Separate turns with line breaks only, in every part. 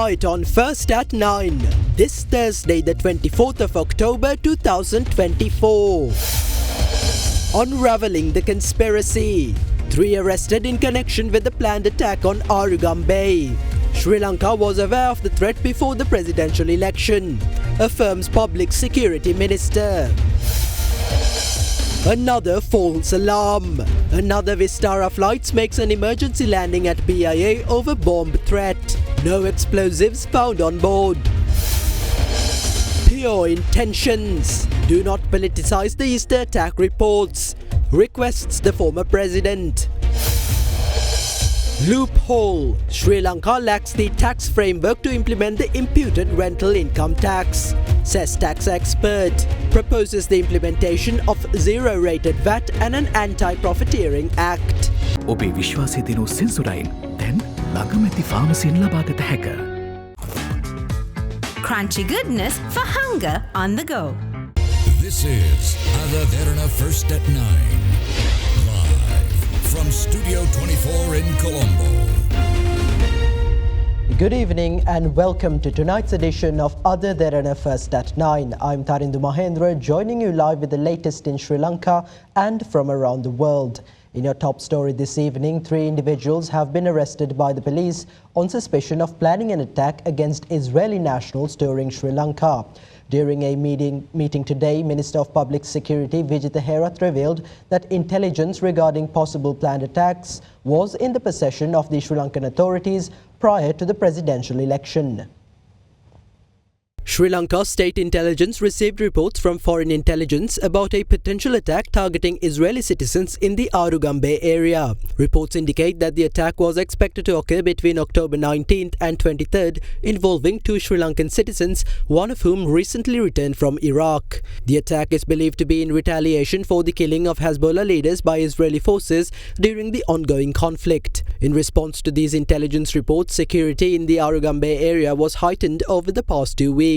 Tonight on First at 9, this Thursday the 24th of October 2024. Unraveling the conspiracy. 3 arrested in connection with the planned attack on Arugam Bay. Sri Lanka was aware of the threat before the presidential election, affirms Public Security Minister. Another false alarm. Another Vistara flights makes an emergency landing at BIA over bomb threat. No explosives found on board. Pure intentions. Do not politicize the Easter attack reports, requests the former president. Loophole. Sri Lanka lacks the tax framework to implement the imputed rental income tax, says tax expert. Proposes the implementation of zero-rated VAT and an anti-profiteering act.
ඔබේ විශ්වාසය දෙනු සෙන්සුරයින් දැන් ළඟමැති ෆාමසියෙන් ලබා දෙත හැක.
Crunchy goodness for hunger on the go.
This is Derana First at 9. Live from Studio 24 in Colombo.
Good evening and welcome to tonight's edition of Derana First at 9. I'm Tarindu Mahendra, joining you live with the latest in Sri Lanka and from around the world. In your top story this evening, 3 individuals have been arrested by the police on suspicion of planning an attack against Israeli nationals touring Sri Lanka. During a meeting today, Minister of Public Security Vijitha Herath revealed that intelligence regarding possible planned attacks was in the possession of the Sri Lankan authorities prior to the presidential election. Sri Lanka state intelligence received reports from foreign intelligence about a potential attack targeting Israeli citizens in the Arugam Bay area. Reports indicate that the attack was expected to occur between October 19th and 23rd, involving 2 Sri Lankan citizens, one of whom recently returned from Iraq. The attack is believed to be in retaliation for the killing of Hezbollah leaders by Israeli forces during the ongoing conflict. In response to these intelligence reports, security in the Arugam Bay area was heightened over the past 2 weeks.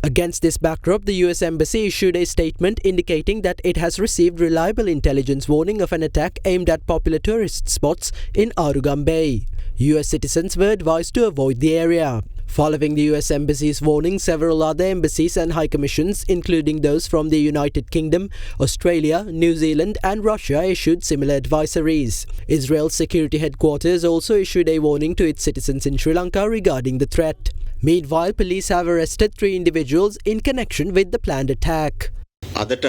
Against this backdrop, the US Embassy issued a statement indicating that it has received reliable intelligence warning of an attack aimed at popular tourist spots in Arugam Bay. US citizens were advised to avoid the area. Following the US Embassy's warning, several other embassies and high commissions, including those from the United Kingdom, Australia, New Zealand and Russia, issued similar advisories. Israel's security headquarters also issued a warning to its citizens in Sri Lanka regarding the threat. Meanwhile, police have arrested 3 individuals in connection with the planned attack.
It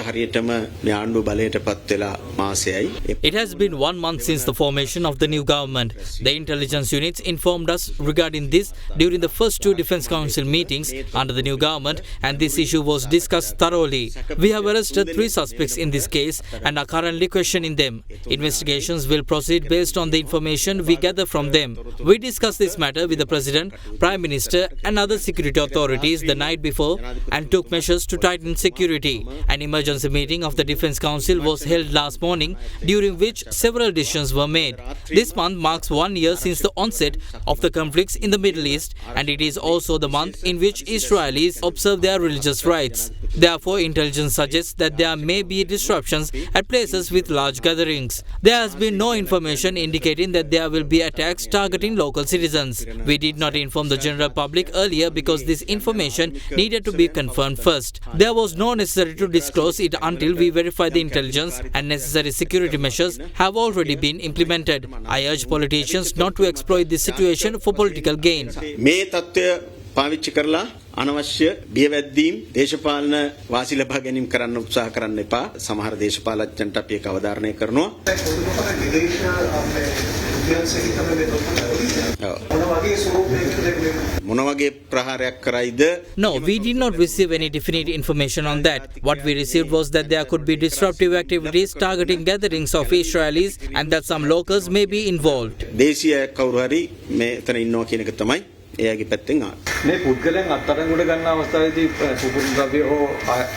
has been 1 month since the formation of the new government. The intelligence units informed us regarding this during the first 2 Defence Council meetings under the new government, and this issue was discussed thoroughly. We have arrested 3 suspects in this case and are currently questioning them. Investigations will proceed based on the information we gather from them. We discussed this matter with the President, Prime Minister and other security authorities the night before and took measures to tighten security. An emergency meeting of the Defence Council was held last morning, during which several decisions were made. This month marks 1 year since the onset of the conflicts in the Middle East, and it is also the month in which Israelis observe their religious rights. Therefore, intelligence suggests that there may be disruptions at places with large gatherings. There has been no information indicating that there will be attacks targeting local citizens. We did not inform the general public earlier because this information needed to be confirmed first. There was no necessary to disclose it until we verify the intelligence, and necessary security measures have already been implemented. I urge politicians not to exploit this situation for political gain.
අනවශ්‍ය බියවැද්දීම් දේශපාලන වාසි ලබා ගැනීම කරන්න උත්සාහ කරන්න එපා. සමහර දේශපාලඥයන්ට අපි ඒක අවධාරණය කරනවා. මොන වගේ ප්‍රහාරයක් කරයිද?
No, we did not receive any definite information on that. What we received was that there could be disruptive activities targeting gatherings of Israelis and that some locals may be involved.
දේශීය කවුරු හරි මේ එතන ඉන්නවා කියන එක තමයි එයාගේ පැත්තෙන් ආවේ.
මේ පුද්ගලයන් අත්අඩංගුවට ගන්න අවස්ථාවේදී පුපුරු ද්‍රව්‍ය හෝ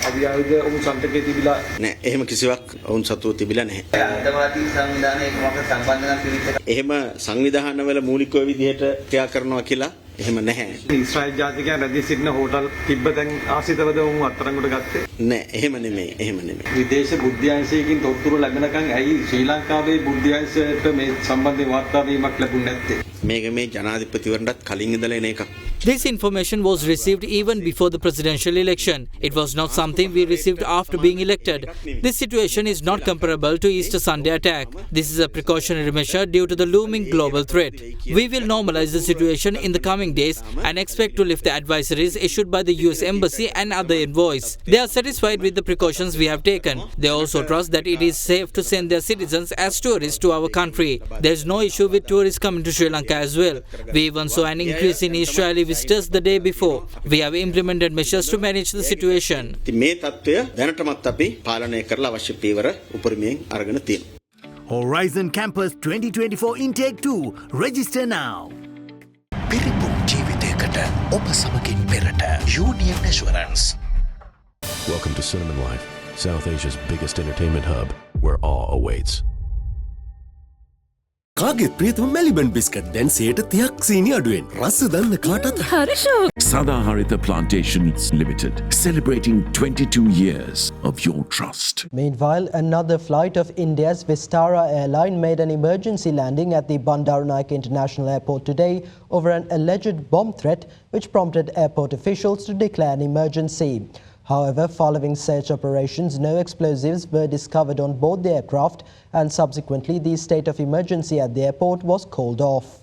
අවියාවිද ඔවුන් සම්පතකේ තිබිලා
නෑ. එහෙම කිසිවක් ඔවුන් සතුව තිබිලා නැහැ.
අන්තවාදී සංවිධානයේ කොහොමද සම්බන්ධකම් පිළිච්ච
එහෙම සංවිධානවල මූලික විදිහට ක්‍රියා කරනවා කියලා එහෙම නැහැ.
ඊශ්‍රායල් ජාතිකයන් රැඳී සිටින හෝටල් තිබ්බතෙන් ආසිතවද ඔවුන් අත්අඩංගුවට ගත්තේ?
නෑ. එහෙම නෙමෙයි. එහෙම නෙමෙයි.
විදේශ බුද්ධ්‍යංශයකින් තොරතුරු ලැබෙනකන් ඇයි ශ්‍රී ලංකාවේ බුද්ධ්‍යංශයට මේ සම්බන්ධයෙන් වාර්තා වීමක් ලැබුණ නැත්තේ?
මේක මේ ජනාධිපතිවරණටත් කලින් ඉඳලා එන එකක්.
This information was received even before the presidential election. It was not something we received after being elected. This situation is not comparable to Easter Sunday attack. This is a precautionary measure due to the looming global threat. We will normalize the situation in the coming days and expect to lift the advisories issued by the US Embassy and other envoys. They are satisfied with the precautions we have taken. They also trust that it is safe to send their citizens as tourists to our country. There is no issue with tourists coming to Sri Lanka as well. We even saw an increase in Israeli visitors the day before. We have implemented measures to manage the situation.
මේ තත්ත්වය දැනටමත් අපි පාලනය කරලා අවශ්‍ය පියවර උපරිමයෙන් අරගෙන තියෙනවා.
Horizon Campus 2024 Intake 2. Register now.
පිරිපුන් ජීවිතයකට ඔබ සමගින් පෙරට Union Assurance.
Welcome to Cinnamon Life, South Asia's biggest entertainment hub, where awe awaits.
කාගෙත් ප්‍රියතම මෙලිබන් බිස්කට් දැන් 30ක් සීනි අඩුවෙන්. රස දන්න කාටත්
Sadaharita Plantations Limited, celebrating 22 years of your trust.
Meanwhile, another flight of India's Vistara airline made an emergency landing at the Bandaranaike International Airport today over an alleged bomb threat which prompted airport officials to declare an emergency. However, following search operations, no explosives were discovered on board the aircraft and subsequently the state of emergency at the airport was called off.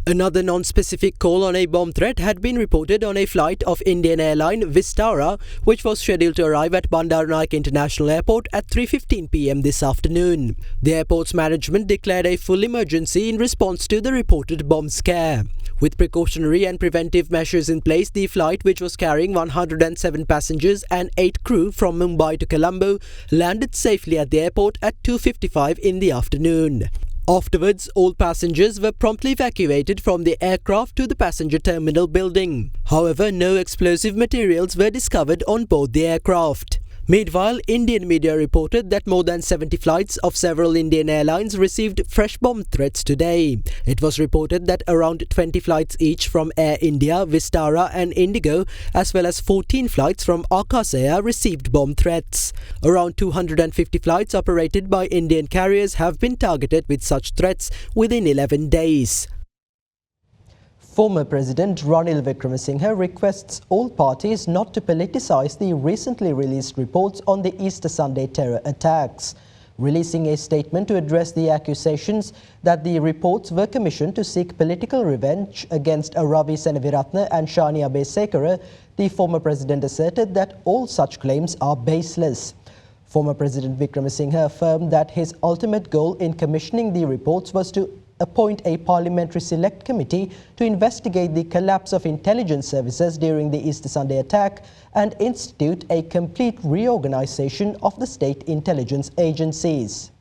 Another non-specific call on a bomb threat had been reported on a flight of Indian airline Vistara, which was scheduled to arrive at Bandaranaike International Airport at 3:15 p.m. this afternoon. The airport's management declared a full emergency in response to the reported bomb scare. With precautionary and preventive measures in place, the flight, which was carrying 107 passengers and 8 crew from Mumbai to Colombo, landed safely at the airport at 2:55 in the afternoon. Afterwards, all passengers were promptly evacuated from the aircraft to the passenger terminal building. However, no explosive materials were discovered on board the aircraft. Meanwhile, Indian media reported that more than 70 flights of several Indian airlines received fresh bomb threats today. It was reported that around 20 flights each from Air India, Vistara and Indigo, as well as 14 flights from Akash Air received bomb threats. Around 250 flights operated by Indian carriers have been targeted with such threats within 11 days. Former President Ranil Wickremesinghe requests all parties not to politicize the recently released reports on the Easter Sunday terror attacks. Releasing a statement to address the accusations that the reports were commissioned to seek political revenge against Ravi Senaviratne and Shania Besekara, the former president asserted that all such claims are baseless. Former President Wickremesinghe affirmed that his ultimate goal in commissioning the reports was to appoint a parliamentary select committee to investigate the collapse of intelligence services during the Easter Sunday attack and institute a complete reorganization of the state intelligence agencies.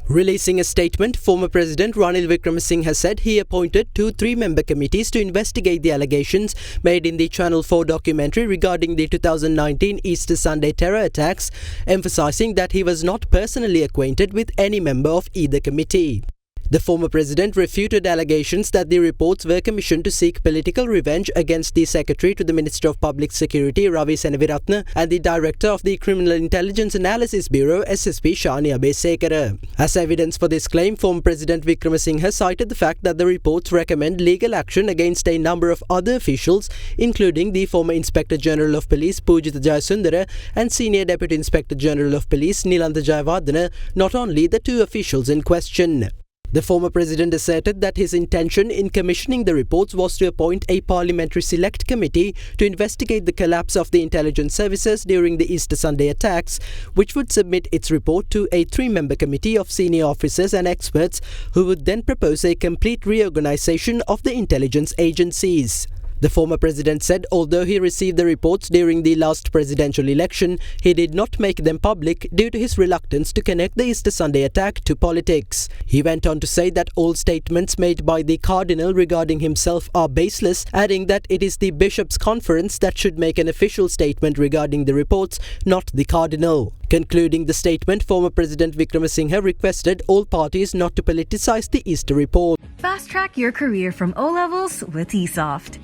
Releasing a statement, former President Ranil Wickremesinghe said he appointed 2 3-member committees to investigate the allegations made in the Channel 4 documentary regarding the 2019 Easter Sunday terror attacks, emphasizing that he was not personally acquainted with any member of either committee. The former president refuted allegations that the reports were commissioned to seek political revenge against the Secretary to the Minister of Public Security, Ravi Senaviratne, and the Director of the Criminal Intelligence Analysis Bureau, SSP Shania Besekara. As evidence for this claim, former President Wickremesinghe cited the fact that the reports recommend legal action against a number of other officials, including the former Inspector General of Police, Pujitha Jayasundara, and Senior Deputy Inspector General of Police, Nilantha Jayawardena, not only the 2 officials in question. The former president asserted that his intention in commissioning the reports was to appoint a parliamentary select committee to investigate the collapse of the intelligence services during the Easter Sunday attacks, which would submit its report to a 3-member committee of senior officers and experts who would then propose a complete reorganization of the intelligence agencies. The former president said although he received the reports during the last presidential election, he did not make them public due to his reluctance to connect the Easter Sunday attack to politics. He went on to say that all statements made by the cardinal regarding himself are baseless, adding that it is the bishops' conference that should make an official statement regarding the reports, not the cardinal. Concluding the statement, former President Wickremesinghe requested all parties not to politicize the Easter report.
Fast track your career from O-levels with eSoft.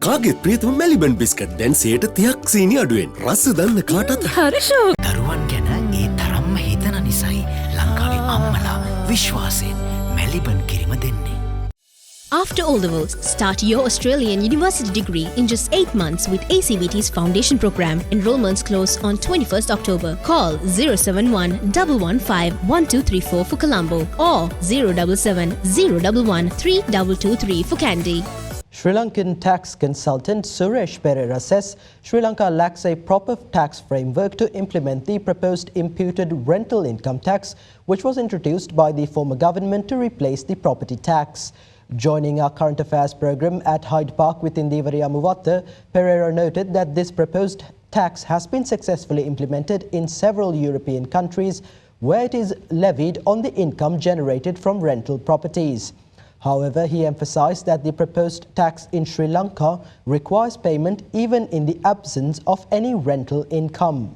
කාගෙත් ප්‍රියතම Maliban biscuit දැන් 30ක් සීනි අඩුවෙන්. රස දන්න කාටත්
දරුවන් ගැන ඒ තරම්ම හිතන නිසයි ලංකාවේ අම්මලා විශ්වාසයෙන් මෙලිබන් කිරිම දෙන්නේ.
After O-levels, start your Australian university degree in just 8 months with ACBT's Foundation Program. Enrollments close on 21st October. Call 071 115 1234 for Colombo or 077 011 3223 for Kandy.
Sri Lankan tax consultant Suresh Perera says Sri Lanka lacks a proper tax framework to implement the proposed imputed rental income tax, which was introduced by the former government to replace the property tax. Joining our current affairs program at Hyde Park within the Muwatta, Perera noted that this proposed tax has been successfully implemented in several European countries where it is levied on the income generated from rental properties. However, he emphasized that the proposed tax in Sri Lanka requires payment even in the absence of any rental income.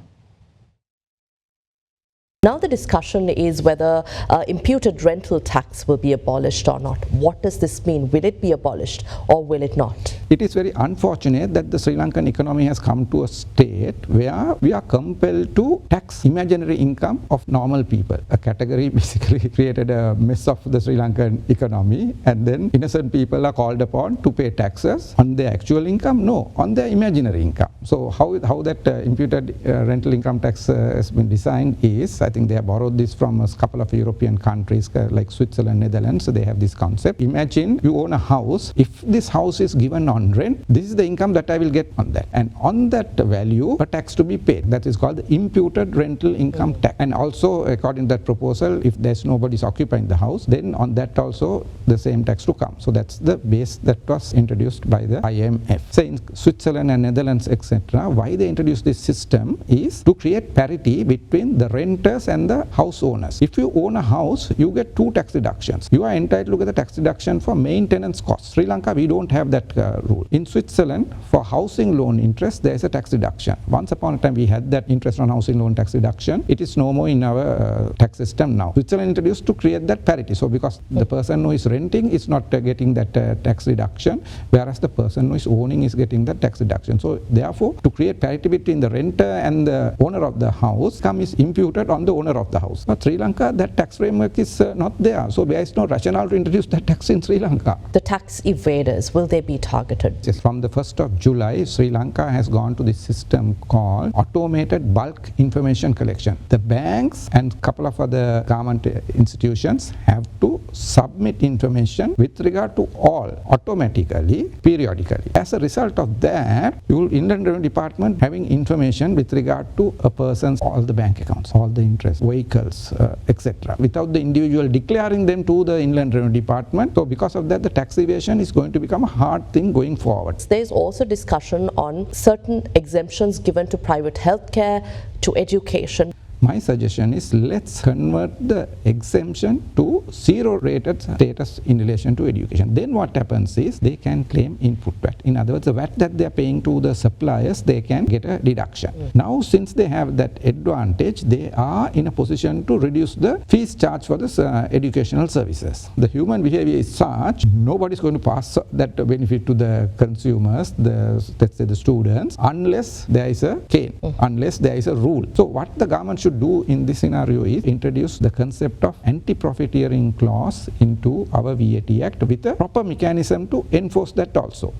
Now the discussion is whether imputed rental tax will be abolished or not. What does this mean? Will it be abolished or will it not?
It is very unfortunate that the Sri Lankan economy has come to a state where we are compelled to tax imaginary income of normal people. A category basically created a mess of the Sri Lankan economy, and then innocent people are called upon to pay taxes on their actual income? No, on their imaginary income. So how that imputed rental income tax has been designed is, I think they have borrowed this from a couple of European countries like Switzerland, Netherlands. So they have this concept. Imagine you own a house. If this house is given on rent, this is the income that I will get on that. And on that value, a tax to be paid. That is called the imputed rental income tax. And also, according to that proposal, if there's nobody's occupying the house, then on that also the same tax to come. So that's the base that was introduced by the IMF. So in Switzerland and Netherlands, etc., why they introduced this system is to create parity between the renters and the house owners. If you own a house, you get two tax deductions. You are entitled to get the tax deduction for maintenance costs. Sri Lanka, we don't have that rule. In Switzerland, for housing loan interest, there is a tax deduction. Once upon a time, we had that interest on housing loan tax deduction. It is no more in our tax system now. Switzerland introduced to create that parity. So because the person who is renting is not getting that tax deduction, whereas the person who is owning is getting that tax deduction. So therefore, to create parity between the renter and the owner of the house, income is imputed on the owner of the house. Now, Sri Lanka, that tax framework is not there. So there is no rationale to introduce that tax in Sri Lanka.
The tax evaders, will they be targeted?
Yes, from the 1st of July, Sri Lanka has gone to this system called automated bulk information collection. The banks and a couple of other government institutions have to submit information with regard to all automatically, periodically. As a result of that, Inland Revenue Department having information with regard to a person's all the bank accounts, all the interest, vehicles, etc. without the individual declaring them to the Inland Revenue Department. So because of that, the tax evasion is going to become a hard thing going forward.
There is also discussion on certain exemptions given to private healthcare, to education.
My suggestion is let's convert the exemption to zero rated status in relation to education. Then what happens is they can claim input VAT. In other words, the VAT that they are paying to the suppliers, they can get a deduction. Now, since they have that advantage, they are in a position to reduce the fees charged for the educational services. The human behavior is such, nobody is going to pass that benefit to the consumers, let's say the students, unless there is a cane, unless there is a rule. So what the government should do in this scenario is introduce the concept of anti-profiteering clause into our VAT Act with a proper mechanism to enforce that also.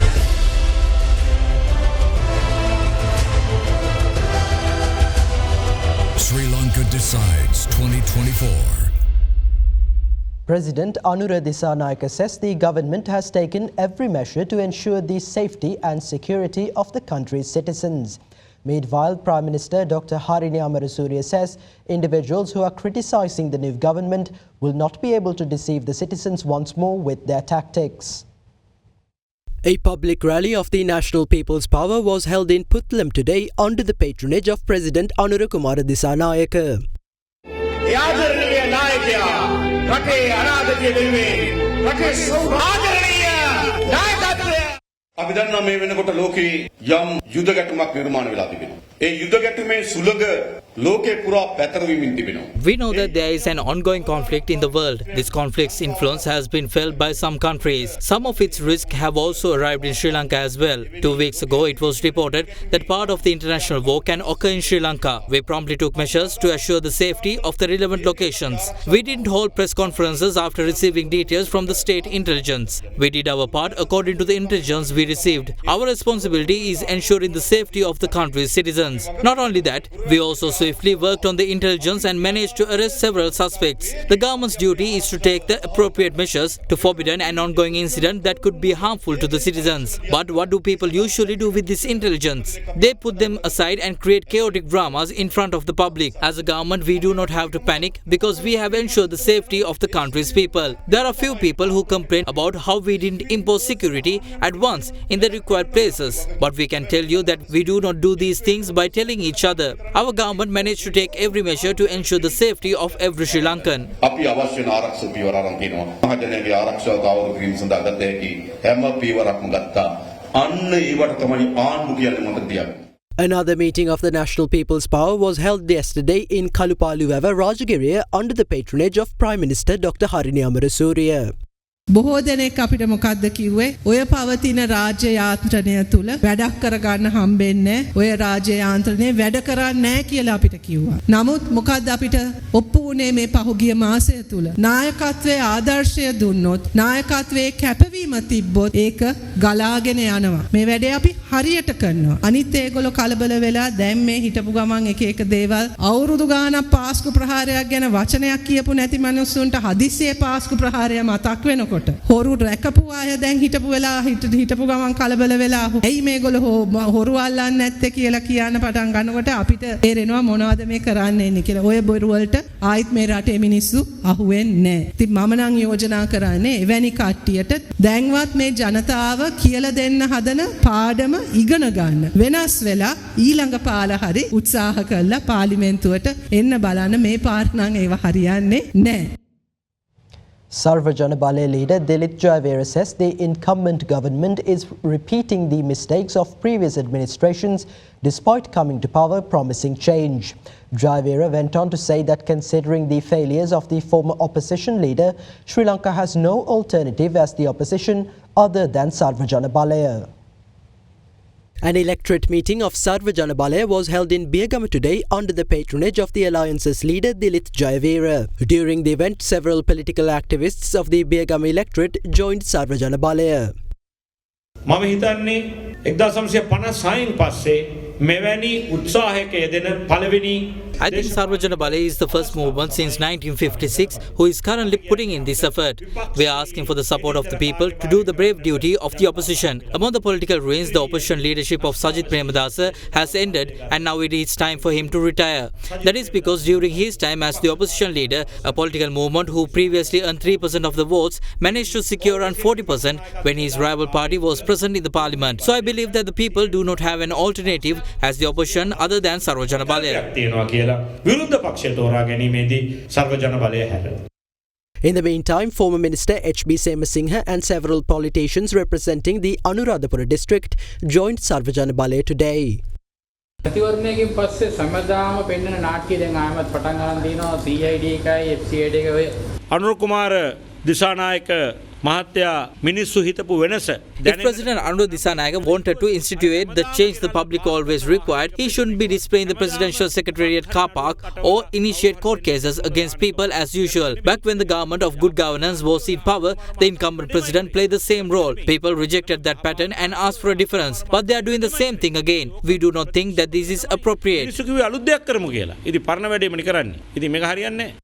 Sri Lanka decides 2024.
President Anura Dissanayake says the government has taken every measure to ensure the safety and security of the country's citizens. Meanwhile, Prime Minister Dr. Harini Amarasuriya says individuals who are criticising the new government will not be able to deceive the citizens once more with their tactics.
A public rally of the National People's Power was held in Puttalam today under the patronage of President Anura Kumara Dissanayake.
අපි දන්නවා මේ වෙනකොට ලෝකේ යම් යුද ගැටුමක් නිර්මාණය වෙලා තිබෙනවා. ඒ යුද ගැටුමේ සුළඟ
We know that there is an ongoing conflict in the world. This conflict's influence has been felt by some countries. Some of its risks have also arrived in Sri Lanka as well. 2 weeks ago, it was reported that part of the international war can occur in Sri Lanka. We promptly took measures to assure the safety of the relevant locations. We didn't hold press conferences after receiving details from the state intelligence. We did our part according to the intelligence we received. Our responsibility is ensuring the safety of the country's citizens. Not only that, we also swiftly worked on the intelligence and managed to arrest several suspects. The government's duty is to take the appropriate measures to forbid an ongoing incident that could be harmful to the citizens. But what do people usually do with this intelligence? They put them aside and create chaotic dramas in front of the public. As a government, we do not have to panic because we have ensured the safety of the country's people. There are few people who complain about how we didn't impose security at once in the required places. But we can tell you that we do not do these things by telling each other. Our government managed to take every measure to ensure the safety of every Sri Lankan.
අපි අවශ්‍ය වෙන ආරක්ෂක පියවර අරන් තියෙනවා. මහජනයාගේ ආරක්ෂාව තහවුරු කිරීම සඳහා ගත හැකි හැම පියවරක්ම ගත්තා. අන්න ඒවට තමයි ආණ්ඩු කියන්නේ මතක තියාගන්න.
Another meeting of the National People's Power was held yesterday in Kalupaluwava, Rajagiriya under the patronage of Prime Minister Dr. Harini Amarasuriya.
බොහෝ දෙනෙක් අපිට මොකද්ද කිව්වේ ඔය පවතින රාජ්‍ය යාන්ත්‍රණය තුල වැඩක් කරගන්න හම්බෙන්නේ ඔය රාජ්‍ය යාන්ත්‍රණය වැඩ කරන්නේ නැහැ කියලා අපිට කිව්වා. නමුත් මොකද්ද අපිට ඔප්පු වුණේ මේ පහුගිය මාසය තුල නායකත්වයේ ආදර්ශය දුන්නොත් නායකත්වයේ කැපවීම තිබ්බොත් ඒක ගලාගෙන යනවා. මේ වැඩේ අපි හරියට කරනවා. අනිත් ඒගොල්ලෝ කලබල වෙලා දැන් මේ හිටපු ගමන් එක එක දේවල් අවුරුදු ගානක් පාස්කු ප්‍රහාරයක් ගැන වචනයක් කියපු නැති මිනිස්සුන්ට හදිස්සියේ පාස්කු ප්‍රහාරය මතක් වෙනවා. හොරු රැකපු අය දැන් හිටපු ගමන් කලබල වෙලා ඇයි මේගොල්ලෝ හොරු අල්ලන්නේ නැත්තේ කියලා කියන්න පටන් ගන්නකොට අපිට තේරෙනවා මොනවද මේ කරන්නේ ඉන්නේ කියලා. ඔය බොරු වලට ආයිත් මේ රටේ මිනිස්සු අහුවෙන්නේ නැහැ. ඉතින් මම නම් යෝජනා කරන්නේ එවැනි කට්ටියට දැන්වත් මේ ජනතාව කියලා දෙන්න හදන පාඩම ඉගෙන ගන්න. වෙනස් වෙලා ඊළඟ පාර හරි උත්සාහ කළා පාර්ලිමේන්තුවට එන්න බලන්න මේ පාර නම් ඒව හරියන්නේ නැහැ.
Sarva Janabale leader Dilip Jayavira says the incumbent government is repeating the mistakes of previous administrations despite coming to power promising change. Jayavira went on to say that considering the failures of the former opposition leader, Sri Lanka has no alternative as the opposition other than Sarva Janabalaya.
An electorate meeting of Sarva Janabalaya was held in Biyagama today under the patronage of the alliance's leader Dilip Jayavira. During the event, several political activists of the Biyagama electorate joined Sarva Janabalaya.
මම හිතන්නේ 1956න් පස්සේ මෙවැනි උත්සාහයක යෙදෙන පළවෙනි
I think Sarva Janabalaya is the first movement since 1956 who is currently putting in this effort. We are asking for the support of the people to do the brave duty of the opposition. Among the political ruins, the opposition leadership of Sajith Premadasa has ended and now it is time for him to retire. That is because during his time as the opposition leader, a political movement who previously earned 3% of the votes managed to secure around 40% when his rival party was present in the parliament. So I believe that the people do not have an alternative as the opposition other than Sarva Janabalaya.
විරුද්ධ පක්ෂය තෝරා ගැනීමේදී සර්ව ජන බලය හැර.
In the meantime, former Minister H.B. Semasinghe and several politicians representing the Anuradhapura district joined Sarva Janabalaya today.
ප්‍රතිවර්ණයකින් පස්සේ සමදාම පෙන්වන නාට්‍ය දැන් ආයමත් පටන් ගන්න දිනවා CID එකයි FCID එක ඔය
අනුර කුමාර දිසානායක මහත්තයා මිනිස්සු හිතපු වෙනස.
If President Anuradha Dissanayake wanted to institute the change the public always required, he shouldn't be displaying the presidential secretariat car park or initiate court cases against people as usual. Back when the government of good governance was in power, the incumbent president played the same role. People rejected that pattern and asked for a difference. But they are doing the same thing again. We do not think that this is appropriate.
මිනිස්සු කිව්වේ අලුත් දෙයක් කරමු කියලා. ඉතින් පරණ වැඩේමනේ කරන්නේ. ඉතින් මේක හරියන්නේ නැහැ.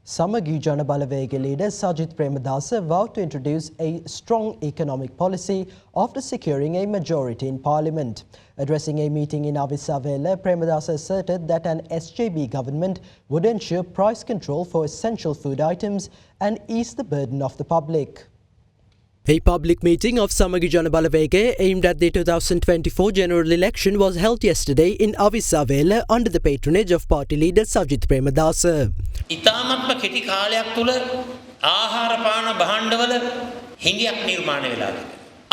Samagi Janabalawega leader Sajith Premadasa vowed to introduce a strong economic policy after securing a majority in parliament. Addressing a meeting in Avisavela, Premadasa asserted that an SJB government would ensure price control for essential food items and ease the burden of the public.
A public meeting of Samagi Janabalawega aimed at the 2024 general election was held yesterday in Avisavela under the patronage of party leader Sajith Premadasa.
ඉතාමත්ම කෙටි කාලයක් තුල ආහාර පාන භාණ්ඩවල හිඟයක් නිර්මාණය වෙලා තිබෙනවා.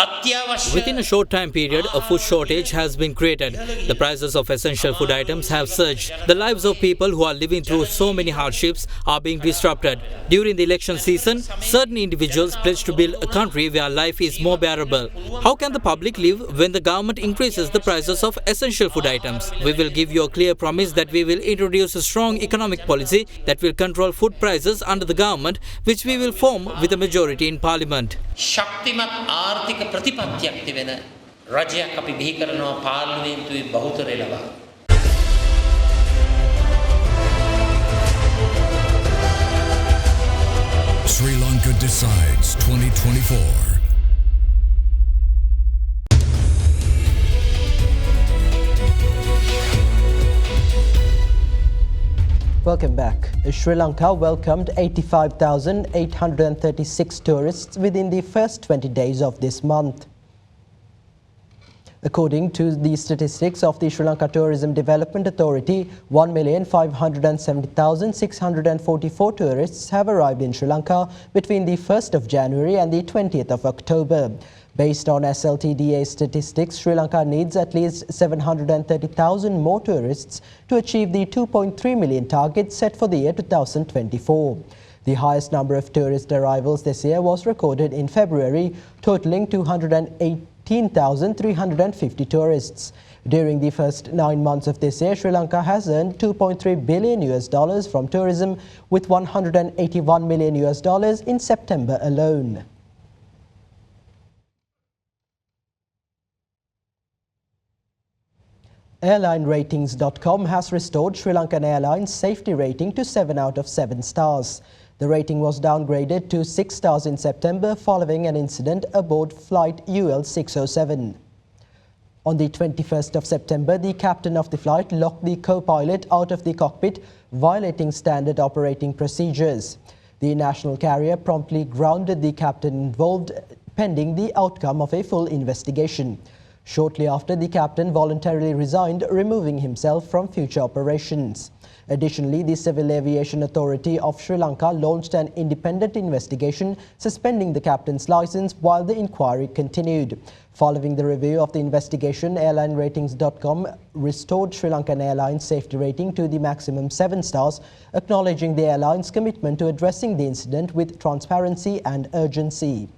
Within a short time period, a food shortage has been created. The prices of essential food items have surged. The lives of people who are living through so many hardships are being disrupted. During the election season, certain individuals pledge to build a country where life is more bearable. How can the public live when the government increases the prices of essential food items? We will give you a clear promise that we will introduce a strong economic policy that will control food prices under the government, which we will form with a majority in parliament.
ශක්තිමත් ආර්ථික ප්‍රතිපත්තියක් තිබෙන රජයක් අපි බිහි කරනවා පාර්ලිමේන්තුවේ බහුතරය ලබා.
Sri Lanka decides 2024.
Welcome back. Sri Lanka welcomed 85,836 tourists within the first 20 days of this month. According to the statistics of the Sri Lanka Tourism Development Authority, 1,570,644 tourists have arrived in Sri Lanka between the 1st of January and the 20th of October. Based on SLTDA statistics, Sri Lanka needs at least 730,000 more tourists to achieve the 2.3 million target set for the year 2024. The highest number of tourist arrivals this year was recorded in February, totaling 218,350 tourists. During the first 9 months of this year, Sri Lanka has earned $2.3 billion from tourism, with $181 million in September alone. AirlineRatings.com has restored Sri Lankan Airlines' safety rating to 7 out of 7 stars. The rating was downgraded to 6 stars in September following an incident aboard flight UL 607. On the 21st of September, the captain of the flight locked the co-pilot out of the cockpit, violating standard operating procedures. The national carrier promptly grounded the captain involved, pending the outcome of a full investigation. Shortly after, the captain voluntarily resigned, removing himself from future operations. Additionally, the Civil Aviation Authority of Sri Lanka launched an independent investigation, suspending the captain's license while the inquiry continued. Following the review of the investigation, AirlineRatings.com restored Sri Lankan Airlines' safety rating to the maximum 7 stars, acknowledging the airline's commitment to addressing the incident with transparency and urgency.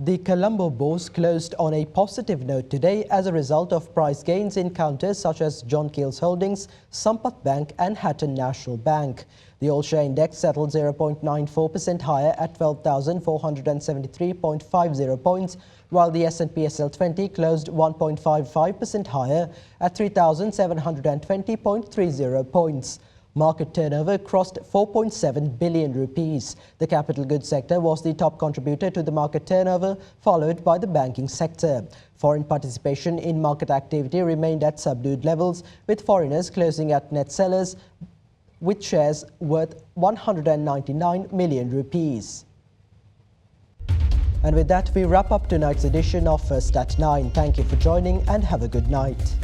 The Colombo Bourse closed on a positive note today as a result of price gains in counters such as John Keells Holdings, Sampath Bank and Hatton National Bank. The all-share index settled 0.94% higher at 12,473.50 points, while the S&P SL20 closed 1.55% higher at 3,720.30 points. Market turnover crossed 4.7 billion rupees. The capital goods sector was the top contributor to the market turnover, followed by the banking sector. Foreign participation in market activity remained at subdued levels, with foreigners closing at net sellers, with shares worth 199 million rupees. And with that, we wrap up tonight's edition of First at 9. Thank you for joining and have a good night.